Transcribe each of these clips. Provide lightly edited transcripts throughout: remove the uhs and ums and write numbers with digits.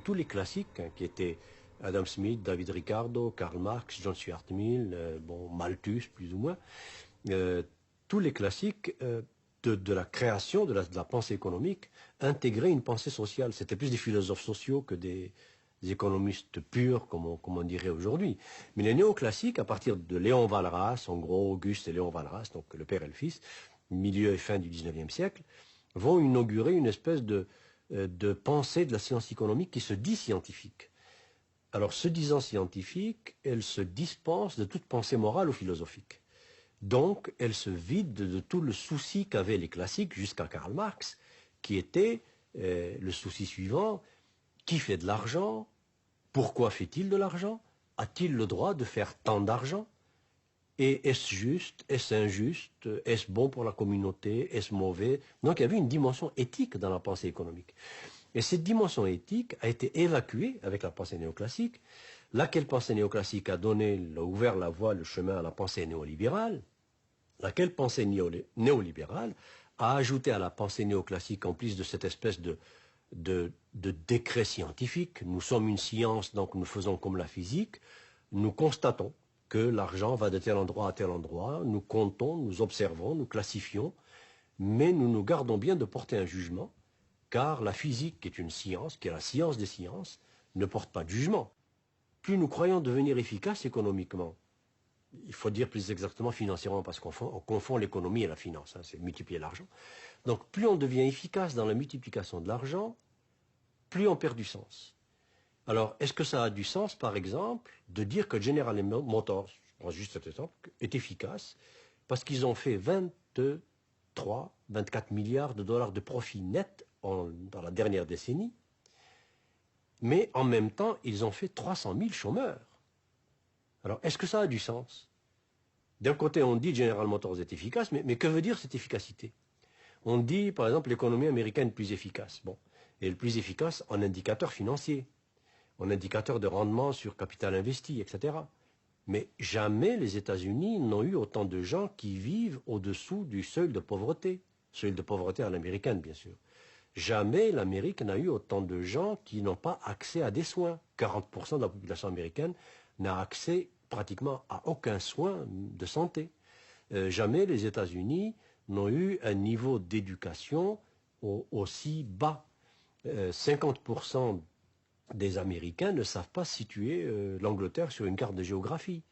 tous les classiques qui étaient Adam Smith, David Ricardo, Karl Marx, John Stuart Mill, Malthus plus ou moins, tous les classiques de la création de la pensée économique intégraient une pensée sociale. C'était plus des philosophes sociaux que des économistes purs, comme on dirait aujourd'hui. Mais les néoclassiques, à partir de Léon Walras, en gros Auguste et Léon Walras, donc le père et le fils, milieu et fin du XIXe siècle, vont inaugurer une espèce de pensée de la science économique qui se dit scientifique. Alors, se disant scientifique, elle se dispense de toute pensée morale ou philosophique. Donc, elle se vide de tout le souci qu'avaient les classiques jusqu'à Karl Marx, qui était le souci suivant: qui fait de l'argent? Pourquoi fait-il de l'argent? A-t-il le droit de faire tant d'argent? Et est-ce juste? Est-ce injuste? Est-ce bon pour la communauté? Est-ce mauvais? Donc il y avait une dimension éthique dans la pensée économique. Et cette dimension éthique a été évacuée avec la pensée néoclassique, laquelle pensée néoclassique a ouvert la voie, le chemin à la pensée néolibérale, laquelle pensée néolibérale a ajouté à la pensée néoclassique, en plus de cette espèce de décret scientifique: nous sommes une science, donc nous faisons comme la physique, nous constatons que l'argent va de tel endroit à tel endroit, nous comptons, nous observons, nous classifions, mais nous nous gardons bien de porter un jugement, car la physique, qui est une science, qui est la science des sciences, ne porte pas de jugement. Plus nous croyons devenir efficaces économiquement, il faut dire plus exactement financièrement, parce qu'on confond l'économie et la finance, c'est multiplier l'argent. Donc plus on devient efficace dans la multiplication de l'argent, plus on perd du sens. Alors, est-ce que ça a du sens, par exemple, de dire que General Motors, je prends juste cet exemple, est efficace parce qu'ils ont fait 23, 24 milliards de dollars de profit net dans la dernière décennie, mais en même temps, ils ont fait 300 000 chômeurs. Alors, est-ce que ça a du sens? D'un côté, on dit General Motors est efficace, mais que veut dire cette efficacité? On dit, par exemple, l'économie américaine est plus efficace. Bon, et le plus efficace en indicateur financier, en indicateur de rendement sur capital investi, etc. Mais jamais les États-Unis n'ont eu autant de gens qui vivent au-dessous du seuil de pauvreté à l'américaine, bien sûr. Jamais l'Amérique n'a eu autant de gens qui n'ont pas accès à des soins. 40% de la population américaine n'a accès pratiquement à aucun soin de santé. Jamais les États-Unis n'ont eu un niveau d'éducation aussi bas. 50% des Américains ne savent pas situer l'Angleterre sur une carte de géographie.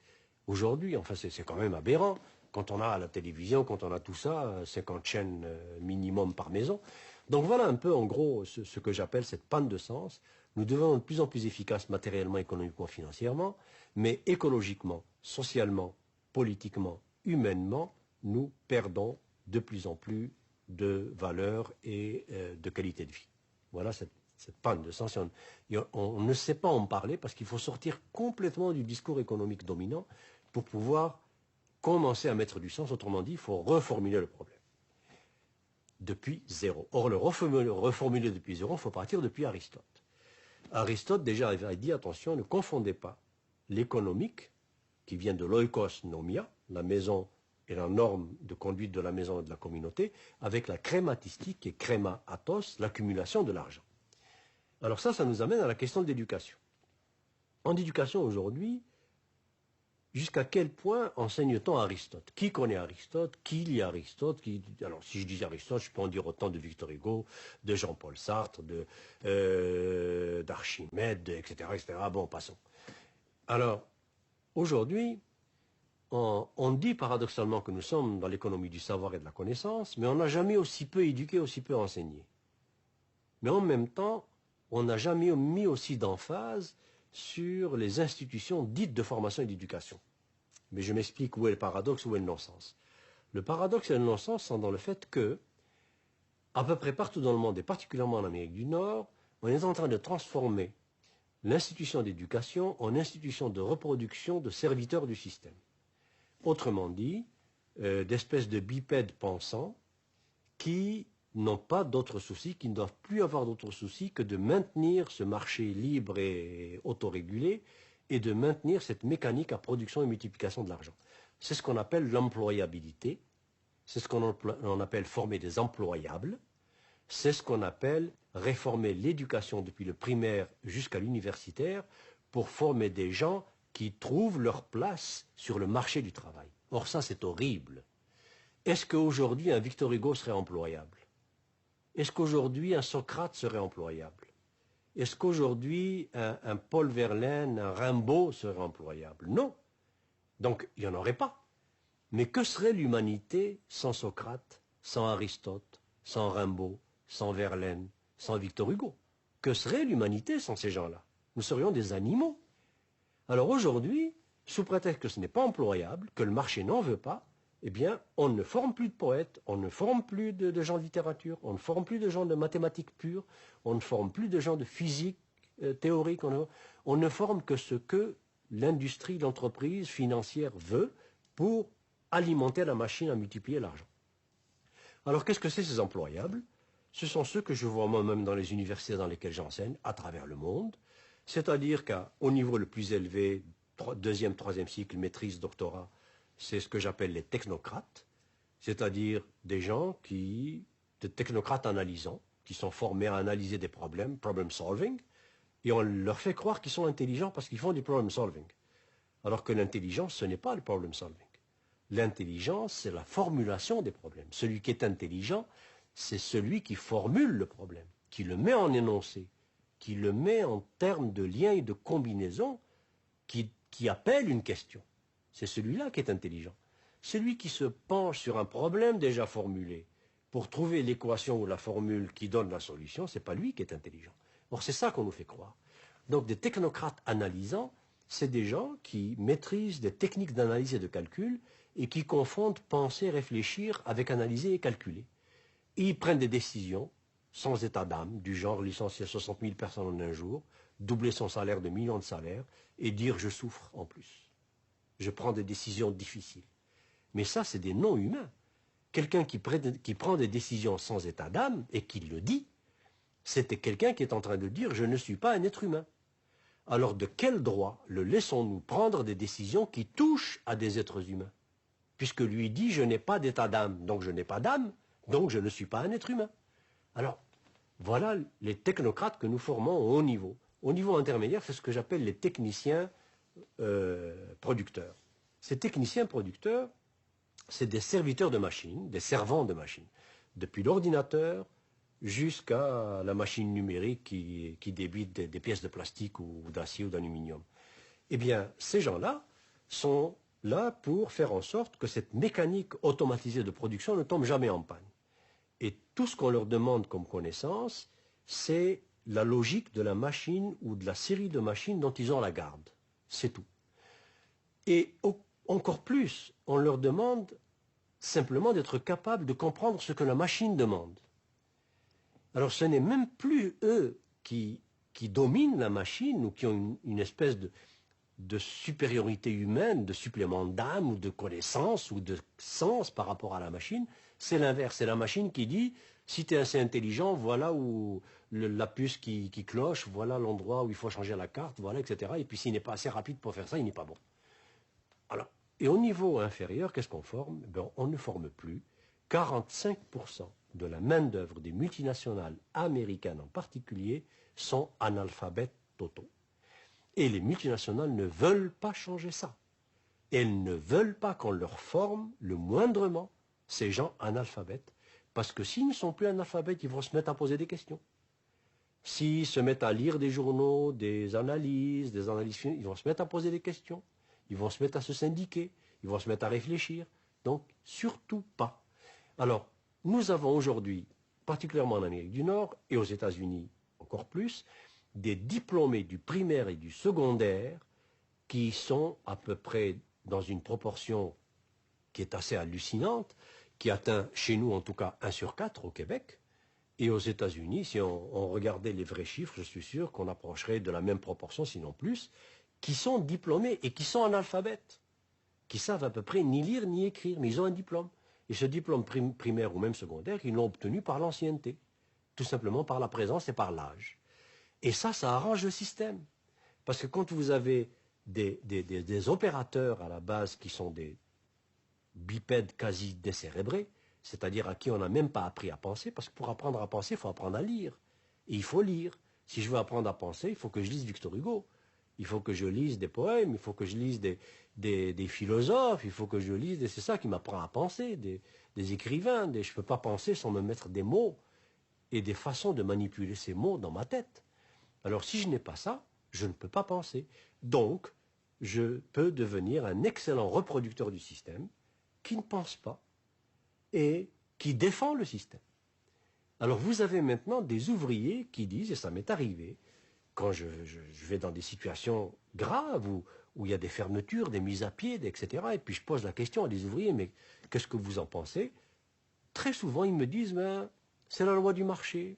Aujourd'hui, enfin c'est quand même aberrant. Quand on a la télévision, quand on a tout ça, 50 chaînes minimum par maison. Donc voilà un peu en gros ce que j'appelle cette panne de sens. Nous devons être de plus en plus efficaces matériellement, économiquement, financièrement, mais écologiquement, socialement, politiquement, humainement, nous perdons de plus en plus de valeur et de qualité de vie. Voilà cette panne de sens. On ne sait pas en parler parce qu'il faut sortir complètement du discours économique dominant pour pouvoir commencer à mettre du sens. Autrement dit, il faut reformuler le problème depuis zéro. Or, le reformuler depuis zéro, il faut partir depuis Aristote. Aristote déjà avait dit, attention, ne confondez pas l'économique, qui vient de l'oikos nomia, la maison et la norme de conduite de la maison et de la communauté, avec la crématistique et créma athos, l'accumulation de l'argent. Alors ça nous amène à la question de l'éducation. En éducation aujourd'hui, jusqu'à quel point enseigne-t-on Aristote? Qui connaît Aristote? Qui lit Aristote? Alors, si je dis Aristote, je peux en dire autant de Victor Hugo, de Jean-Paul Sartre, d'Archimède, etc., etc. Bon, passons. Alors, aujourd'hui, on dit paradoxalement que nous sommes dans l'économie du savoir et de la connaissance, mais on n'a jamais aussi peu éduqué, aussi peu enseigné. Mais en même temps, on n'a jamais mis aussi d'emphase sur les institutions dites de formation et d'éducation. Mais je m'explique où est le paradoxe, où est le non-sens. Le paradoxe et le non-sens sont dans le fait que, à peu près partout dans le monde, et particulièrement en Amérique du Nord, on est en train de transformer l'institution d'éducation en institution de reproduction de serviteurs du système. Autrement dit, d'espèces de bipèdes pensants qui n'ont pas d'autres soucis, qui ne doivent plus avoir d'autres soucis que de maintenir ce marché libre et autorégulé et de maintenir cette mécanique à production et multiplication de l'argent. C'est ce qu'on appelle l'employabilité, c'est ce qu'on appelle former des employables, c'est ce qu'on appelle réformer l'éducation depuis le primaire jusqu'à l'universitaire pour former des gens qui trouvent leur place sur le marché du travail. Or ça, c'est horrible. Est-ce qu'aujourd'hui un Victor Hugo serait employable? Est-ce qu'aujourd'hui un Socrate serait employable? Est-ce qu'aujourd'hui un Paul Verlaine, un Rimbaud serait employable? Non. Donc il n'y en aurait pas. Mais que serait l'humanité sans Socrate, sans Aristote, sans Rimbaud, sans Verlaine, sans Victor Hugo? Que serait l'humanité sans ces gens-là? Nous serions des animaux. Alors aujourd'hui, sous prétexte que ce n'est pas employable, que le marché n'en veut pas, eh bien, on ne forme plus de poètes, on ne forme plus de gens de littérature, on ne forme plus de gens de mathématiques pures, on ne forme plus de gens de physique théorique, on ne forme que ce que l'industrie, l'entreprise financière veut pour alimenter la machine à multiplier l'argent. Alors qu'est-ce que c'est ces employables? Ce sont ceux que je vois moi-même dans les universités dans lesquelles j'enseigne, à travers le monde, c'est-à-dire qu'au niveau le plus élevé, deuxième, troisième cycle, maîtrise, doctorat, c'est ce que j'appelle les technocrates, c'est-à-dire des gens des technocrates analysants, qui sont formés à analyser des problèmes, problem solving, et on leur fait croire qu'ils sont intelligents parce qu'ils font du problem solving. Alors que l'intelligence, ce n'est pas le problem solving. L'intelligence, c'est la formulation des problèmes. Celui qui est intelligent, c'est celui qui formule le problème, qui le met en énoncé, qui le met en termes de liens et de combinaisons, qui appelle une question. C'est celui-là qui est intelligent. Celui qui se penche sur un problème déjà formulé pour trouver l'équation ou la formule qui donne la solution, ce n'est pas lui qui est intelligent. Or, c'est ça qu'on nous fait croire. Donc, des technocrates analysants, c'est des gens qui maîtrisent des techniques d'analyse et de calcul et qui confondent penser, réfléchir avec analyser et calculer. Et ils prennent des décisions sans état d'âme, du genre licencier 60 000 personnes en un jour, doubler son salaire de millions de salaires et dire je souffre en plus. Je prends des décisions difficiles. Mais ça, c'est des non-humains. Quelqu'un qui prend des décisions sans état d'âme et qui le dit, c'était quelqu'un qui est en train de dire je ne suis pas un être humain. Alors de quel droit le laissons-nous prendre des décisions qui touchent à des êtres humains? Puisque lui dit je n'ai pas d'état d'âme, donc je n'ai pas d'âme, donc je ne suis pas un être humain. Alors, voilà les technocrates que nous formons au haut niveau. Au niveau intermédiaire, c'est ce que j'appelle les techniciens producteurs. Ces techniciens producteurs, c'est des serviteurs de machines, des servants de machines. Depuis l'ordinateur jusqu'à la machine numérique qui débite des pièces de plastique ou d'acier ou d'aluminium. Eh bien, ces gens-là sont là pour faire en sorte que cette mécanique automatisée de production ne tombe jamais en panne. Et tout ce qu'on leur demande comme connaissance, c'est la logique de la machine ou de la série de machines dont ils ont la garde. C'est tout. Et encore plus, on leur demande simplement d'être capables de comprendre ce que la machine demande. Alors ce n'est même plus eux qui dominent la machine ou qui ont une espèce de supériorité humaine, de supplément d'âme ou de connaissance ou de sens par rapport à la machine. C'est l'inverse, c'est la machine qui dit si tu es assez intelligent, voilà où la puce qui cloche, voilà l'endroit où il faut changer la carte, voilà, etc. Et puis s'il n'est pas assez rapide pour faire ça, il n'est pas bon. Alors, et au niveau inférieur, qu'est-ce qu'on forme? Ben, on ne forme plus. 45% de la main-d'œuvre des multinationales américaines en particulier sont analphabètes totaux. Et les multinationales ne veulent pas changer ça. Elles ne veulent pas qu'on leur forme le moindrement ces gens analphabètes, parce que s'ils ne sont plus analphabètes, ils vont se mettre à poser des questions. S'ils se mettent à lire des journaux, des analyses ils vont se mettre à poser des questions. Ils vont se mettre à se syndiquer, ils vont se mettre à réfléchir. Donc, surtout pas. Alors, nous avons aujourd'hui, particulièrement en Amérique du Nord et aux États-Unis encore plus, des diplômés du primaire et du secondaire qui sont à peu près dans une proportion qui est assez hallucinante, qui atteint chez nous en tout cas 1 sur 4 au Québec, et aux États-Unis, si on regardait les vrais chiffres, je suis sûr qu'on approcherait de la même proportion, sinon plus, qui sont diplômés et qui sont analphabètes, qui savent à peu près ni lire ni écrire, mais ils ont un diplôme. Et ce diplôme primaire ou même secondaire, ils l'ont obtenu par l'ancienneté, tout simplement par la présence et par l'âge. Et ça arrange le système. Parce que quand vous avez des opérateurs à la base qui sont des bipèdes quasi décérébrés, c'est-à-dire à qui on n'a même pas appris à penser, parce que pour apprendre à penser, il faut apprendre à lire. Et il faut lire. Si je veux apprendre à penser, il faut que je lise Victor Hugo. Il faut que je lise des poèmes, il faut que je lise des philosophes, il faut que je lise, c'est ça qui m'apprend à penser, des écrivains. Je ne peux pas penser sans me mettre des mots et des façons de manipuler ces mots dans ma tête. Alors si je n'ai pas ça, je ne peux pas penser. Donc, je peux devenir un excellent reproducteur du système qui ne pense pas et qui défend le système. Alors vous avez maintenant des ouvriers qui disent, et ça m'est arrivé, quand je vais dans des situations graves où il y a des fermetures, des mises à pied, etc., et puis je pose la question à des ouvriers, mais qu'est-ce que vous en pensez? Très souvent, ils me disent, ben, c'est la loi du marché,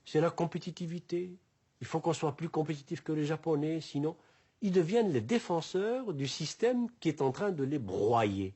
c'est la compétitivité, il faut qu'on soit plus compétitif que les Japonais, sinon ils deviennent les défenseurs du système qui est en train de les broyer.